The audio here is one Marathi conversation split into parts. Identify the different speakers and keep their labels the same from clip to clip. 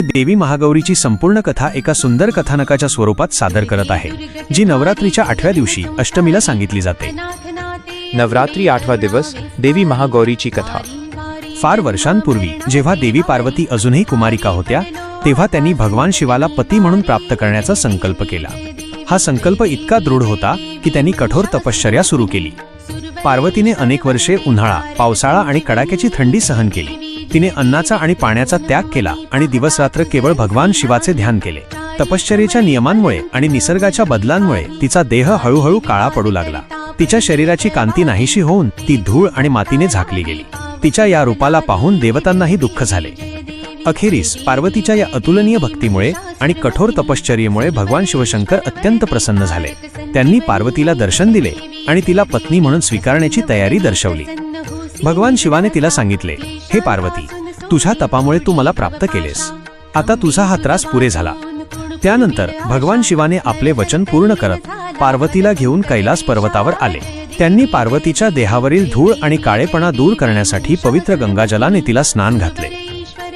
Speaker 1: देवी महागौरीची संपूर्ण कथा एका सुंदर कथानकाच्या स्वरूपात सादर करत आहे, जी नवरात्रीच्या 8व्या दिवशी अष्टमीला सांगितली जाते।
Speaker 2: नवरात्री 8वा दिवस देवी महागौरीची कथा।
Speaker 1: फार वर्षांपूर्वी जेव्हा देवी पार्वती अजूनही कुमारिका होत्या, तेव्हा त्यांनी भगवान शिवाला पती म्हणून प्राप्त करण्याचा संकल्प केला। हा संकल्प इतका दृढ होता की त्यांनी कठोर तपश्चर्या सुरू केली। पार्वतीने अनेक वर्षे उन्हाळा, पावसाळा आणि कडाक्याची थंडी सहन केली। तिने अन्नाचा आणि पाण्याचा त्याग केला आणि दिवसरात्र केवळ भगवान शिवाचे ध्यान केले। तपश्चर्येच्या नियमांमुळे आणि निसर्गाच्या बदलांमुळे तिचा देह हळूहळू काळा पडू लागला। तिच्या शरीराची कांती नाहीशी होऊन ती धूळ आणि मातीने झाकली गेली। तिच्या या रूपाला पाहून देवतांनाही दुःख झाले। अखेरीस पार्वतीच्या या अतुलनीय भक्तीमुळे आणि कठोर तपश्चर्येमुळे भगवान शिवशंकर अत्यंत प्रसन्न झाले। त्यांनी पार्वतीला दर्शन दिले आणि तिला पत्नी म्हणून स्वीकारण्याची तयारी दर्शवली। भगवान शिवाने तिला सांगितले, हे पार्वती, तुझ्या तपामुळे तू मला प्राप्त केलेस। आता तुझा हा त्रास पुरे झाला। त्यानंतर भगवान शिवाने आपले वचन पूर्ण करत पार्वतीला घेऊन कैलास पर्वतावर आले। त्यांनी पार्वतीच्या देहावरील धूळ आणि काळेपणा दूर करण्यासाठी पवित्र गंगाजलाने तिला स्नान घातले।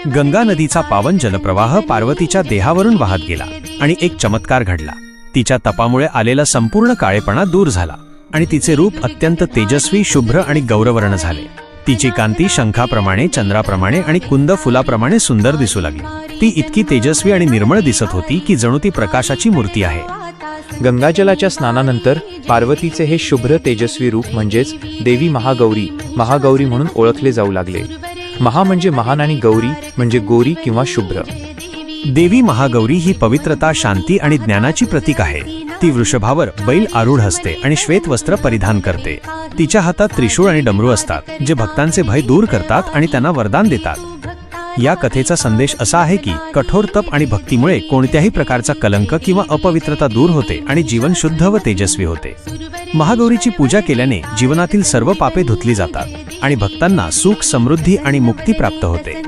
Speaker 1: गंगा नदीचा पावन जलप्रवाह पार्वतीच्या देहावरून वाहत गेला आणि एक चमत्कार घडला। तिच्या तपामुळे आलेला संपूर्ण काळेपणा दूर झाला आणि तिचे रूप अत्यंत तेजस्वी, शुभ्र आणि गौरवर्ण झाले। तिची कांती शंखाप्रमाणे, चंद्राप्रमाणे आणि कुंद फुलाप्रमाणे सुंदर दिसू लागली। ती इतकी तेजस्वी आणि निर्मळ दिसत होती की जणू ती प्रकाशाची मूर्ती आहे।
Speaker 2: गंगाजलाच्या स्नानानंतर पार्वतीचे हे शुभ्र तेजस्वी रूप म्हणजेच देवी महागौरी म्हणून ओळखले जाऊ लागले। महा म्हणजे महान आणि गौरी म्हणजे गोरी किंवा शुभ्र।
Speaker 1: देवी महागौरी ही पवित्रता, शांती आणि ज्ञानाची प्रतीक आहे। ती वृषभावर बैल आरूढ असते आणि श्वेत वस्त्र परिधान करते। तिच्या हातात त्रिशूळ आणि डमरू असतात, जे भक्तांचे भय दूर करतात आणि त्यांना वरदान देतात। या कथेचा संदेश असा आहे की कठोर तप आणि भक्तीमुळे कोणत्याही प्रकारचा कलंक किंवा अपवित्रता दूर होते आणि जीवन शुद्ध व तेजस्वी होते। महागौरीची पूजा केल्याने जीवनातील सर्व पापे धुतली जातात आणि भक्तांना सुख, समृद्धी आणि मुक्ती प्राप्त होते।